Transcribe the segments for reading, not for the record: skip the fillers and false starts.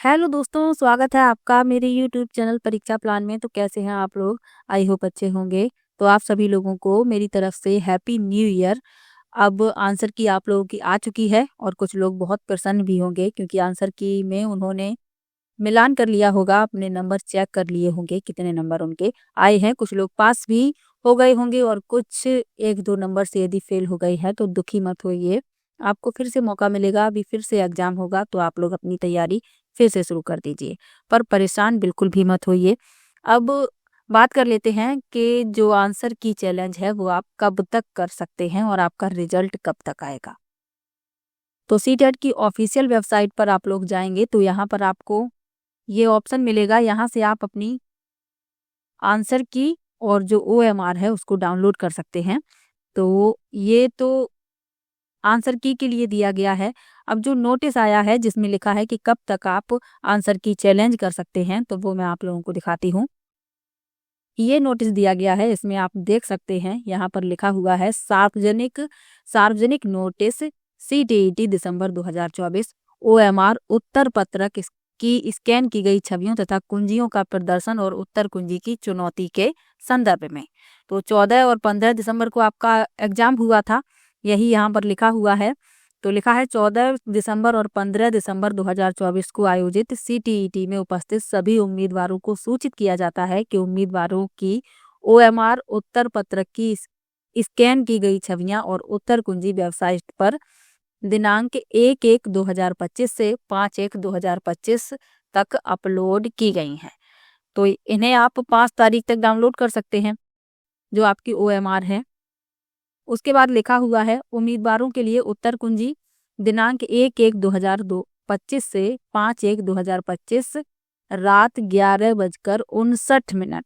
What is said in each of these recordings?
Hello दोस्तों, स्वागत है आपका मेरे यूट्यूब चैनल परीक्षा प्लान में। तो कैसे हैं आप लोग? आई होप अच्छे होंगे। तो आप सभी लोगों को मेरी तरफ से हैप्पी न्यू ईयर। अब आंसर की आप लोगों की आ चुकी है और कुछ लोग बहुत प्रसन्न भी होंगे क्योंकि आंसर की में उन्होंने मिलान कर लिया होगा, अपने नंबर चेक कर लिए होंगे कितने नंबर उनके आए हैं। कुछ लोग पास भी हो गए होंगे और कुछ एक दो नंबर से यदि फेल हो गई है तो दुखी मत होइए, आपको फिर से मौका मिलेगा। अभी फिर से एग्जाम होगा तो आप लोग अपनी तैयारी फिर से शुरू कर दीजिए, पर परेशान बिल्कुल भी मत होइए। अब बात कर लेते हैं कि जो आंसर की चैलेंज है वो आप कब तक कर सकते हैं और आपका रिजल्ट कब तक आएगा। तो सीटेट की ऑफिशियल वेबसाइट पर आप लोग जाएंगे तो यहाँ पर आपको ये ऑप्शन मिलेगा। यहाँ से आप अपनी आंसर की और जो OMR है उसको डाउनलोड कर सकते हैं। तो ये तो आंसर की के लिए दिया गया है। अब जो नोटिस आया है जिसमें लिखा है कि कब तक आप आंसर की चैलेंज कर सकते हैं, तो वो मैं आप लोगों को दिखाती हूँ। ये नोटिस दिया गया है, इसमें आप देख सकते हैं यहाँ पर लिखा हुआ है सार्वजनिक नोटिस CTET दिसंबर 2024 OMR उत्तर पत्रक की स्कैन की गई छवियों तथा कुंजियों का प्रदर्शन और उत्तर कुंजी की चुनौती के संदर्भ में। तो 14 और 15 दिसंबर को आपका एग्जाम हुआ था, यही यहाँ पर लिखा हुआ है। तो लिखा है 14 दिसंबर और 15 दिसंबर 2024 को आयोजित CTET में उपस्थित सभी उम्मीदवारों को सूचित किया जाता है कि उम्मीदवारों की OMR उत्तर पत्रक की स्कैन की गई छवियां और उत्तर कुंजी वेबसाइट पर दिनांक 1/1/2025 से 5/1/2025 तक अपलोड की गई हैं। तो इन्हें आप 5 तारीख तक डाउनलोड कर सकते हैं, जो आपकी OMR है। उसके बाद लिखा हुआ है उम्मीदवारों के लिए उत्तर कुंजी दिनांक 1/1/2025 से 5/1/2025 रात 11:59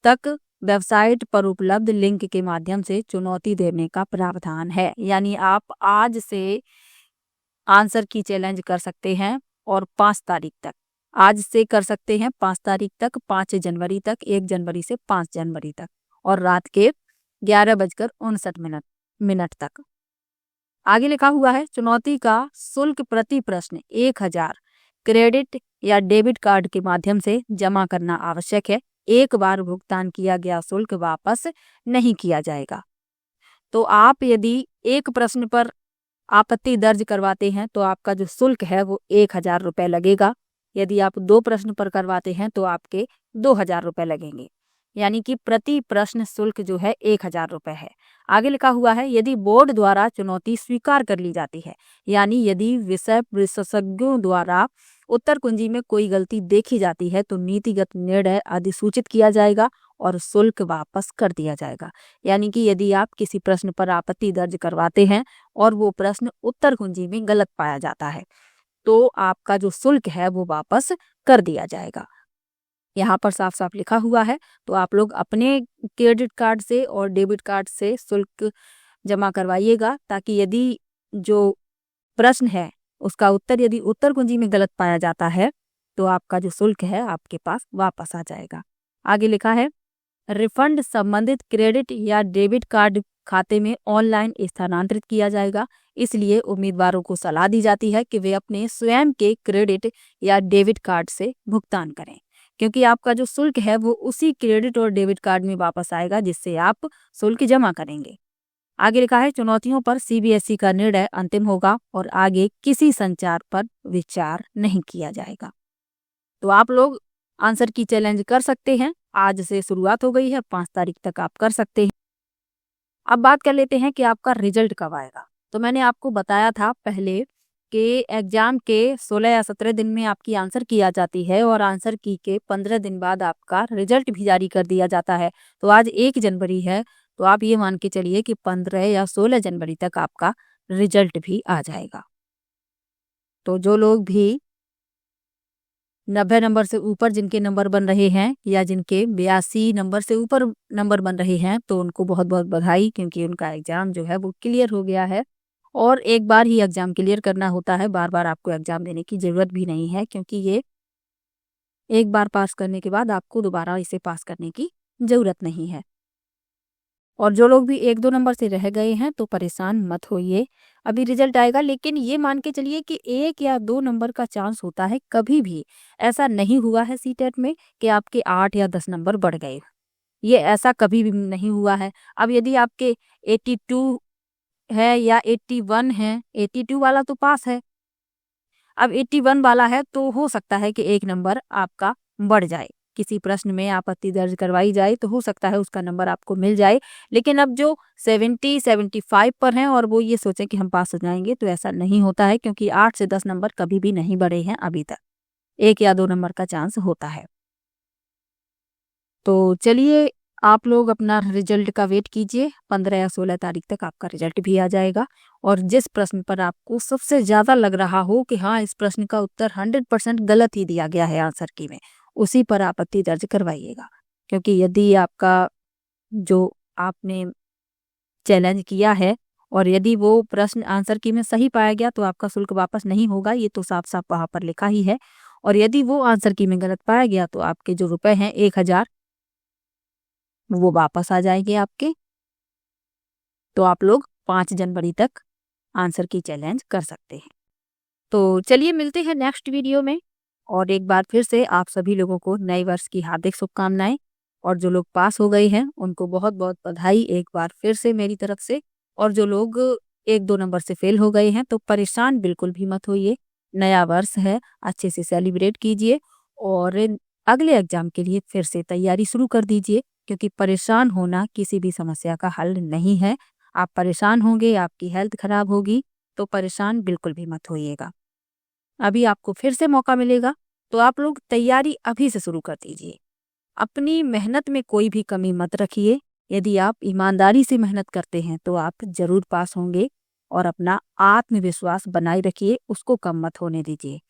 तक वेबसाइट पर उपलब्ध लिंक के माध्यम से चुनौती देने का प्रावधान है। यानी आप आज से आंसर की चैलेंज कर सकते हैं और 5 तारीख तक, आज से कर सकते हैं 5 तारीख तक, 5 जनवरी तक, 1 जनवरी से 5 जनवरी तक और रात के 11:59 तक। आगे लिखा हुआ है चुनौती का शुल्क प्रति प्रश्न 1000 क्रेडिट या डेबिट कार्ड के माध्यम से जमा करना आवश्यक है। एक बार भुगतान किया गया शुल्क वापस नहीं किया जाएगा। तो आप यदि एक प्रश्न पर आपत्ति दर्ज करवाते हैं तो आपका जो शुल्क है वो 1000 रुपये लगेगा। यदि आप 2 प्रश्न पर करवाते हैं तो आपके 2000 रुपये लगेंगे। यानी कि प्रति प्रश्न शुल्क जो है 1000 रुपये है। आगे लिखा हुआ है यदि बोर्ड द्वारा चुनौती स्वीकार कर ली जाती है, यानी यदि विषय विशेषज्ञों द्वारा उत्तर कुंजी में कोई गलती देखी जाती है तो नीतिगत निर्णय अधिसूचित किया जाएगा और शुल्क वापस कर दिया जाएगा। यानी कि यदि आप किसी प्रश्न पर आपत्ति दर्ज करवाते हैं और वो प्रश्न उत्तर कुंजी में गलत पाया जाता है तो आपका जो शुल्क है वो वापस कर दिया जाएगा। यहाँ पर साफ साफ लिखा हुआ है। तो आप लोग अपने क्रेडिट कार्ड से और डेबिट कार्ड से शुल्क जमा करवाइएगा, ताकि यदि जो प्रश्न है उसका उत्तर यदि उत्तर कुंजी में गलत पाया जाता है तो आपका जो शुल्क है आपके पास वापस आ जाएगा। आगे लिखा है रिफंड संबंधित क्रेडिट या डेबिट कार्ड खाते में ऑनलाइन स्थानांतरित किया जाएगा। इसलिए उम्मीदवारों को सलाह दी जाती है कि वे अपने स्वयं के क्रेडिट या डेबिट कार्ड से भुगतान करें, क्योंकि आपका जो शुल्क है वो उसी क्रेडिट और डेबिट कार्ड में वापस आएगा जिससे आप शुल्क जमा करेंगे। आगे लिखा है चुनौतियों पर CBSE का निर्णय अंतिम होगा और आगे किसी संचार पर विचार नहीं किया जाएगा। तो आप लोग आंसर की चैलेंज कर सकते हैं, आज से शुरुआत हो गई है, 5 तारीख तक आप कर सकते हैं। अब बात कर लेते हैं कि आपका रिजल्ट कब आएगा। तो मैंने आपको बताया था पहले कि एग्जाम के 16 या 17 दिन में आपकी आंसर की आ जाती है और आंसर की के 15 दिन बाद आपका रिजल्ट भी जारी कर दिया जाता है। तो आज 1 जनवरी है, तो आप ये मान के चलिए कि 15 या 16 जनवरी तक आपका रिजल्ट भी आ जाएगा। तो जो लोग भी 90 नंबर से ऊपर जिनके नंबर बन रहे हैं या जिनके 82 नंबर से ऊपर नंबर बन रहे हैं तो उनको बहुत बहुत बधाई, क्योंकि उनका एग्जाम जो है वो क्लियर हो गया है। और एक बार ही एग्जाम क्लियर करना होता है, बार बार आपको एग्जाम देने की ज़रूरत भी नहीं है, क्योंकि ये एक बार पास करने के बाद आपको दोबारा इसे पास करने की ज़रूरत नहीं है। और जो लोग भी 1-2 नंबर से रह गए हैं तो परेशान मत होइए, अभी रिजल्ट आएगा। लेकिन ये मान के चलिए कि 1 या 2 नंबर का चांस होता है, कभी भी ऐसा नहीं हुआ है सीटेट में कि आपके 8 या 10 नंबर बढ़ गए। ये ऐसा कभी भी नहीं हुआ है। अब यदि आपके 82 है या 81 है, 82 वाला तो पास है, अब 81 वाला है तो हो सकता है कि 1 नंबर आपका बढ़ जाए। किसी प्रश्न में आपत्ति दर्ज करवाई जाए तो हो सकता है उसका नंबर आपको मिल जाए। लेकिन अब जो 70-75 पर हैं और वो ये सोचें कि हम पास हो जाएँगे, तो ऐसा नहीं होता है, क्योंकि 8 से 10 नंबर कभी भी नहीं बढ़े हैं अभी तक। 1 या 2 नंबर का चांस होता है। तो चलिए, आप लोग अपना रिजल्ट का वेट कीजिए, 15 या 16 तारीख तक आपका रिजल्ट भी आ जाएगा। और जिस प्रश्न पर आपको सबसे ज़्यादा लग रहा हो कि हाँ, इस प्रश्न का उत्तर 100% गलत ही दिया गया है आंसर की में, उसी पर आपत्ति दर्ज करवाइएगा। क्योंकि यदि आपका जो आपने चैलेंज किया है और यदि वो प्रश्न आंसर की में सही पाया गया तो आपका शुल्क वापस नहीं होगा, ये तो साफ-साफ वहाँ पर लिखा ही है। और यदि वो आंसर की में गलत पाया गया तो आपके जो रुपए हैं 1000 वो वापस आ जाएँगे आपके। तो आप लोग 5 जनवरी तक आंसर की चैलेंज कर सकते हैं। तो चलिए, मिलते हैं नेक्स्ट वीडियो में। और एक बार फिर से आप सभी लोगों को नए वर्ष की हार्दिक शुभकामनाएं। और जो लोग पास हो गए हैं उनको बहुत बहुत बधाई एक बार फिर से मेरी तरफ से। और जो लोग 1-2 नंबर से फेल हो गए हैं तो परेशान बिल्कुल भी मत होइए। नया वर्ष है, अच्छे से सेलिब्रेट कीजिए और अगले एग्जाम के लिए फिर से तैयारी शुरू कर दीजिए। क्योंकि परेशान होना किसी भी समस्या का हल नहीं है। आप परेशान होंगे, आपकी हेल्थ खराब होगी, तो परेशान बिल्कुल भी मत होइएगा। अभी आपको फिर से मौका मिलेगा, तो आप लोग तैयारी अभी से शुरू कर दीजिए। अपनी मेहनत में कोई भी कमी मत रखिए। यदि आप ईमानदारी से मेहनत करते हैं तो आप ज़रूर पास होंगे। और अपना आत्मविश्वास बनाए रखिए, उसको कम मत होने दीजिए।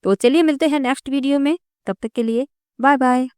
तो चलिए, मिलते हैं नेक्स्ट वीडियो में। तब तक के लिए बाय बाय।